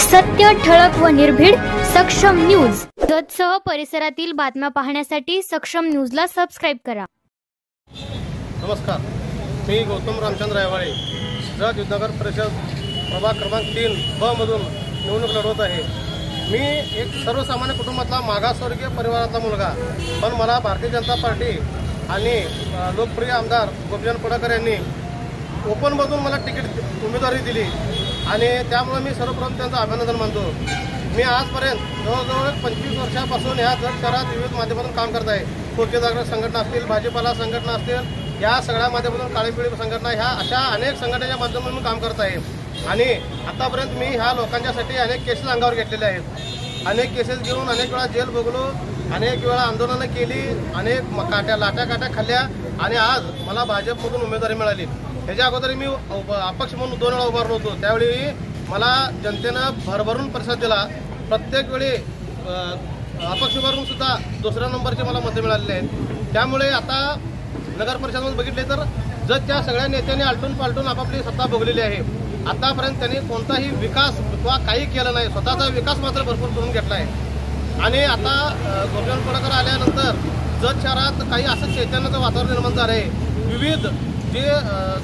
सत्य, ठळक व निर्भीड सक्षम न्यूज. जतसह परिसरातील बातम्या पाहण्यासाठी सक्षम न्यूजला सबस्क्राइब करा. नमस्कार, मी गौतम रामचंद्र रायवाळे, जत नगर परिषद प्रभाग क्रमांक 3 ब मधून निवडणूक लढवत आहे. मी एक सर्वसामान्य कुटुंबातला मागासवर्गीय परिवारातला मुलगा, पण मला भारतीय जनता पार्टी आणि लोकप्रिय आमदार गोपीचंद पडळकर यांनी ओपनमधून मला तिकीट उमेदवारी दिली आणि त्यामुळे मी सर्वप्रथम त्यांचं अभिनंदन मानतो. मी आजपर्यंत जवळजवळ 25 वर्षापासून ह्या जत शहरात विविध माध्यमातून काम करत आहे. खोके जागरण संघटना असतील, भाजीपाला संघटना असतील, या सगळ्या माध्यमातून काळीपिळी संघटना, ह्या अशा अनेक संघटनेच्या माध्यमातून मी काम करत आहे. आणि आतापर्यंत मी ह्या लोकांच्यासाठी अनेक केसेस अंगावर घेतलेले आहेत. अनेक केसेस घेऊन अनेक वेळा जेल भोगलो, अनेक वेळा आंदोलनं केली, अनेक लाट्या खाल्ल्या आणि आज मला भाजपमधून उमेदवारी मिळाली. ह्याच्या अगोदर मी अपक्ष म्हणून 2 वेळा उभारलो होतो. त्यावेळी मला जनतेनं भरभरून प्रतिसाद दिला. प्रत्येक वेळी अपक्ष उभारून सुद्धा 2ऱ्या नंबरचे मला मतं मिळालेले आहेत. त्यामुळे आता नगर परिषदेमध्ये बघितले तर जतच्या सगळ्या नेत्यांनी आलटून पालटून आपापली सत्ता भोगलेली आहे. आतापर्यंत त्यांनी कोणताही विकास किंवा काही केलं नाही. स्वतःचा विकास मात्र भरपूर करून घेतला आहे. आणि आता गोपीचंद पडळकर आल्यानंतर जत शहरात काही असं चैतन्याचं वातावरण निर्माण झालं आहे. विविध जे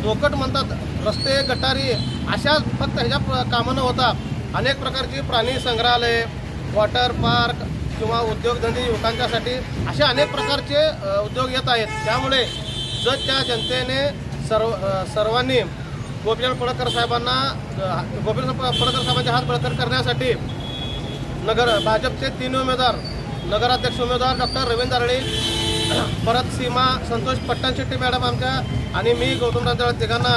धोकट म्हणतात, रस्ते, गटारी, अशा फक्त ह्याच्या कामं न होता अनेक प्रकारची प्राणी संग्रहालय, वॉटर पार्क किंवा उद्योगधंदे युवकांच्यासाठी असे अनेक प्रकारचे उद्योग येत आहेत. त्यामुळे जतच्या जनतेने सर्वांनी गोपीचंद पडळकर साहेबांचे हात बळकट करण्यासाठी भाजपचे 3 उमेदवार, नगराध्यक्ष उमेदवार डॉक्टर रवींद्र आरळे, परत सीमा संतोष पट्टणशेट्टी मॅडम आमच्या आणि मी गौतम रामचंद्र तिघांना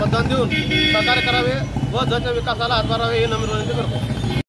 मतदान देऊन सहकार्य करावे व जतच्या विकासाला हातभार लावावे ही नम्र विनंती करतो.